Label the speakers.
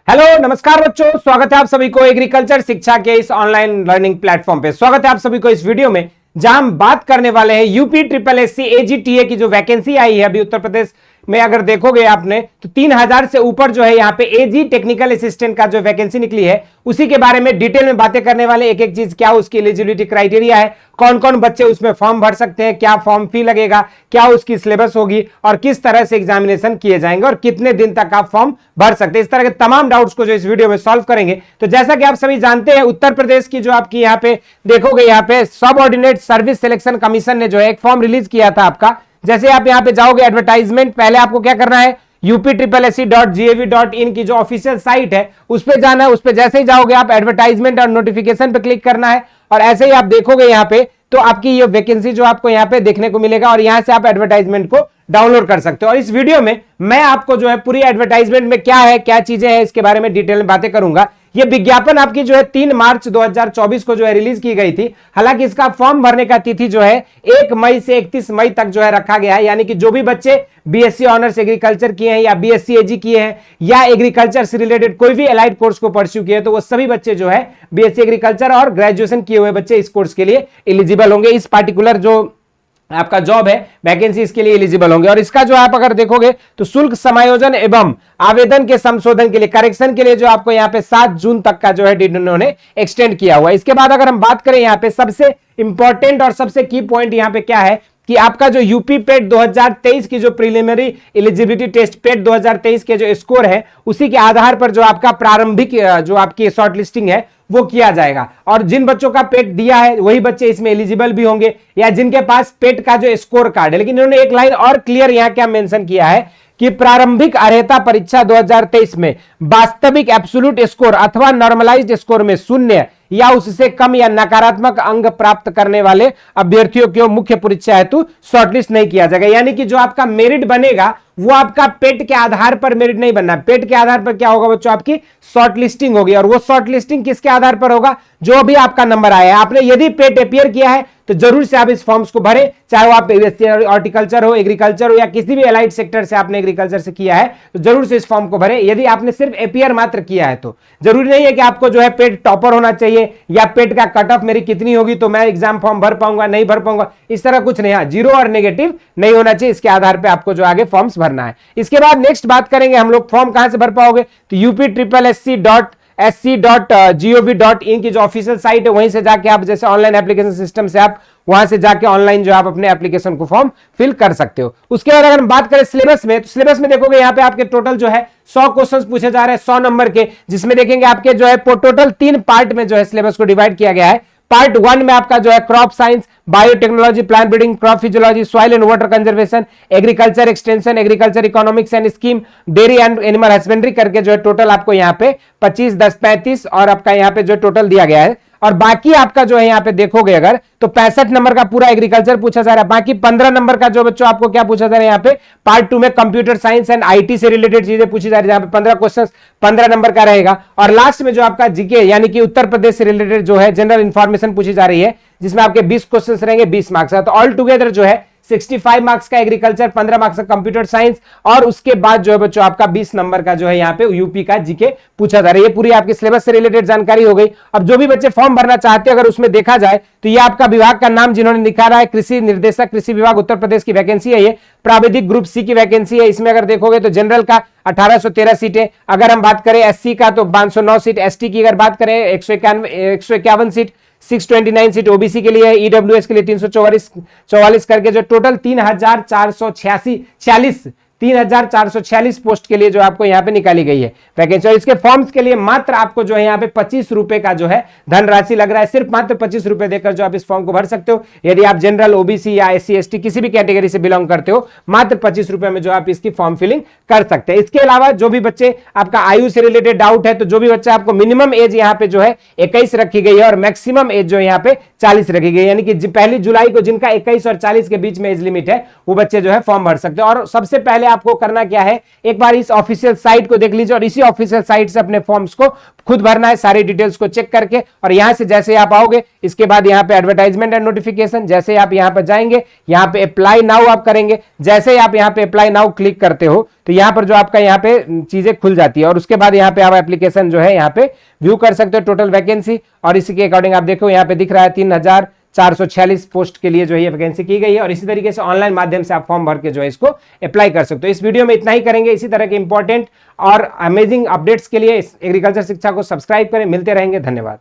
Speaker 1: Hello नमस्कार बच्चों, स्वागत है आप सभी को एग्रीकल्चर शिक्षा के इस ऑनलाइन लर्निंग प्लेटफॉर्म पे। स्वागत है आप सभी को इस वीडियो में, जहां हम बात करने वाले हैं यूपी ट्रिपल एससी एजीटीए की जो वैकेंसी आई है अभी उत्तर प्रदेश में। अगर देखोगे आपने तो 3000 से ऊपर जो है यहाँ पे एजी टेक्निकल असिस्टेंट का जो वैकेंसी निकली है उसी के बारे में डिटेल में बातें करने वाले। एक एक चीज, क्या उसकी एलिजिबिलिटी क्राइटेरिया है, कौन कौन बच्चे उसमें फॉर्म भर सकते हैं, क्या फॉर्म फी लगेगा, क्या उसकी सिलेबस होगी और किस तरह से एग्जामिनेशन किए जाएंगे और कितने दिन तक आप फॉर्म भर सकते हैं। इस तरह के तमाम डाउट्स को जो इस वीडियो में सॉल्व करेंगे। तो जैसा कि आप सभी जानते हैं, उत्तर प्रदेश की जो आपकी यहाँ पे देखोगे, यहाँ पे सब ऑर्डिनेट सर्विस सिलेक्शन कमीशन ने जो है एक फॉर्म रिलीज किया था आपका। जैसे आप यहाँ पे जाओगे एडवर्टाइजमेंट, पहले आपको क्या करना है, uptripplec.gov.in की जो ऑफिशियल साइट है उस पे जाना है। उस पे जैसे ही जाओगे आप एडवर्टाइजमेंट और नोटिफिकेशन पे क्लिक करना है और ऐसे ही आप देखोगे यहाँ पे तो आपकी ये वैकेंसी जो आपको यहाँ पे देखने को मिलेगा और यहाँ से आप एडवर्टाइजमेंट को डाउनलोड कर सकते हो। और इस वीडियो में मैं आपको जो है पूरी एडवर्टाइजमेंट में क्या है, क्या चीजें हैं, इसके बारे में डिटेल में बातें करूंगा। ये विज्ञापन आपकी जो है 3 मार्च 2024 को जो है रिलीज की गई थी। हालांकि इसका फॉर्म भरने का तिथि जो है 1 मई से 31 मई तक जो है रखा गया है। यानी कि जो भी बच्चे बीएससी ऑनर्स एग्रीकल्चर किए हैं या बीएससी एजी किए हैं या एग्रीकल्चर से रिलेटेड कोई भी एलाइड कोर्स को परस्यू किए, तो वो सभी बच्चे जो है बीएससी एग्रीकल्चर और ग्रेजुएशन किए हुए बच्चे इस कोर्स के लिए एलिजिबल होंगे। इस पार्टिकुलर जो आपका जॉब है, वैकेंसी, इसके लिए एलिजिबल होंगे। और इसका जो आप अगर देखोगे तो शुल्क समायोजन एवं आवेदन के संशोधन के लिए, करेक्शन के लिए जो आपको यहाँ पे 7 जून तक का जो है डेट उन्होंने एक्सटेंड किया हुआ है। इसके बाद अगर हम बात करें यहाँ पे सबसे इंपॉर्टेंट और सबसे की पॉइंट यहाँ पे क्या है कि आपका जो यूपी पेट 2023 की जो प्रीलिमिनरी एलिजिबिलिटी टेस्ट पेट 2023 के जो स्कोर है उसी के आधार पर जो आपका प्रारंभिक जो आपकी शॉर्ट लिस्टिंग है वो किया जाएगा। और जिन बच्चों का पेट दिया है वही बच्चे इसमें एलिजिबल भी होंगे या जिनके पास पेट का जो स्कोर कार्ड है। लेकिन इन्होंने एक लाइन और क्लियर यहां क्या मेंशन किया है कि प्रारंभिक अर्हता परीक्षा 2023 में वास्तविक एब्सोल्यूट स्कोर अथवा नॉर्मलाइज्ड स्कोर में 0 या उससे कम या नकारात्मक अंक प्राप्त करने वाले अभ्यर्थियों को मुख्य परीक्षा हेतु शॉर्टलिस्ट नहीं किया जाएगा। यानी कि जो आपका मेरिट बनेगा वो आपका पेट के आधार पर मेरिट नहीं बनना। पेट के आधार पर क्या होगा बच्चों, आपकी शॉर्ट लिस्टिंग होगी। और वो शॉर्ट लिस्टिंग किसके आधार पर होगा, जो भी आपका नंबर आया है। आपने यदि पेट अपियर किया है तो जरूर से आप इस फॉर्म्स को भरें, चाहे वो आप हॉर्टिकल्चर हो, एग्रीकल्चर हो या किसी भी एलाइड सेक्टर से आपने एग्रीकल्चर से किया है तो जरूर से इस फॉर्म को भरें। यदि आपने सिर्फ अपियर मात्र किया है तो जरूरी नहीं है कि आपको जो है पेट टॉपर होना चाहिए या पेट का कट ऑफ मेरी कितनी होगी तो मैं एग्जाम फॉर्म भर पाऊंगा, नहीं भर पाऊंगा, इस तरह कुछ नहीं। जीरो और नेगेटिव नहीं होना चाहिए, इसके आधार पर आपको जो आगे फॉर्म्स भरना है। इसके बाद नेक्स्ट बात करेंगे हम लोग फॉर्म कहां से भर पाओगे, तो uptripplesc.gov.in की जो ऑफिशियल साइट है वहीं से जाके आप जैसे ऑनलाइन एप्लीकेशन सिस्टम से आप वहां से जाके ऑनलाइन जो आप अपने एप्लीकेशन को फॉर्म फिल कर सकते हो। उसके बाद अगर हम बात करें सिलेबस में, तो सिलेबस में देखोगे यहाँ पे आपके टोटल जो है 100 क्वेश्चंस पूछे जा रहे हैं 100 नंबर के, जिसमें देखेंगे आपके जो है टोटल 3 पार्ट में जो है सिलेबस को डिवाइड किया गया है। पार्ट 1 में आपका जो है crop science, biotechnology, plant breeding, crop physiology, soil and water conservation, agriculture extension, agriculture economics and scheme, dairy and animal husbandry करके जो है टोटल आपको यहाँ पे 25, 10, 35 और आपका यहाँ पे जो टोटल दिया गया है। और बाकी आपका जो है यहाँ पे देखोगे अगर तो 65 नंबर का पूरा एग्रीकल्चर पूछा जा रहा है। बाकी 15 नंबर का जो बच्चों आपको क्या पूछा जा रहा है यहाँ पे पार्ट 2 में कंप्यूटर साइंस एंड आईटी से रिलेटेड चीजें पूछी जा रही है। यहाँ पे 15 क्वेश्चन 15 नंबर का रहेगा। और लास्ट में जो आपका जीके यानी कि उत्तर प्रदेश से रिलेटेड जो है जनरल इंफॉर्मेशन पूछी जा रही है, जिसमें आपके 20 क्वेश्चन रहेंगे 20 मार्क्स का। तो ऑल टुगेदर जो है 65 मार्क्स का एग्रीकल्चर, 15 मार्क्स का कंप्यूटर साइंस और उसके बाद जो है बच्चों आपका 20 नंबर का जो है यहाँ पे यूपी का जीके पूछा जा रहा है। ये पूरी आपकी सिलेबस से रिलेटेड जानकारी हो गई। अब जो भी बच्चे फॉर्म भरना चाहते हैं अगर उसमें देखा जाए तो ये आपका विभाग का नाम जिन्होंने लिखा रहा है कृषि निर्देशक, कृषि विभाग उत्तर प्रदेश की वैकेंसी है। ये प्राविधिक ग्रुप सी की वैकेंसी है। इसमें अगर देखोगे तो जनरल का 1813 सीटें, अगर हम बात करें एससी का तो 509 सीट, एसटी की अगर बात करें 151 सीट, 629 सीट ओबीसी के लिए है, ईडब्ल्यूएस के लिए 344 करके जो टोटल 3446 पोस्ट के लिए जो आपको यहाँ पे निकाली गई है वैकेंसी। और इसके फॉर्म्स के लिए मात्र आपको जो है यहाँ पे 25 रुपए का जो है धनराशि लग रहा है। सिर्फ मात्र 25 रुपए देकर जो आप इस फॉर्म को भर सकते हो। यदि आप जनरल, ओबीसी या एससी एसटी किसी भी कैटेगरी से बिलोंग करते हो, मात्र 25 रुपए में जो आप इसकी फॉर्म फिलिंग कर सकते हैं। इसके अलावा जो भी बच्चे आपका आयु से रिलेटेड डाउट है तो जो भी बच्चा आपको मिनिमम एज यहाँ पे जो है 21 रखी गई है और मैक्सिमम एज जो यहाँ पे 40 रखी गई है। यानी कि 1 जुलाई को जिनका 21 और 40 के बीच में एज लिमिट है वो बच्चे जो है फॉर्म भर सकते हैं। और सबसे पहले आपको करना क्या है, एक बार इस ऑफिशियल साइट को देख लीजिए और इसी ऑफिशियल साइट से अपने फॉर्म्स को खुद भरना है सारी डिटेल्स को चेक करके। और यहां से जैसे आप आओगे इसके बाद यहां पे एडवर्टाइजमेंट एंड नोटिफिकेशन, जैसे आप यहां पर जाएंगे यहां पे अप्लाई नाउ आप करेंगे। जैसे ही आप यहां पे अप्लाई नाउ क्लिक करते हो तो यहाँ पर जो आपका यहाँ पे चीजें खुल जाती है और उसके बाद यहाँ पे आप एप्लीकेशन जो है यहाँ पे व्यू कर सकते हो टोटल वैकेंसी। और इसी के अकॉर्डिंग आप देखो यहाँ पे दिख रहा है 3446 पोस्ट के लिए जो है ये वैकेंसी की गई है और इसी तरीके से ऑनलाइन माध्यम से आप फॉर्म भर के जो है इसको अप्लाई कर सकते हो। इस वीडियो में इतना ही करेंगे। इसी तरह के इंपॉर्टेंट और अमेजिंग अपडेट्स के लिए एग्रीकल्चर शिक्षा को सब्सक्राइब करें। मिलते रहेंगे, धन्यवाद।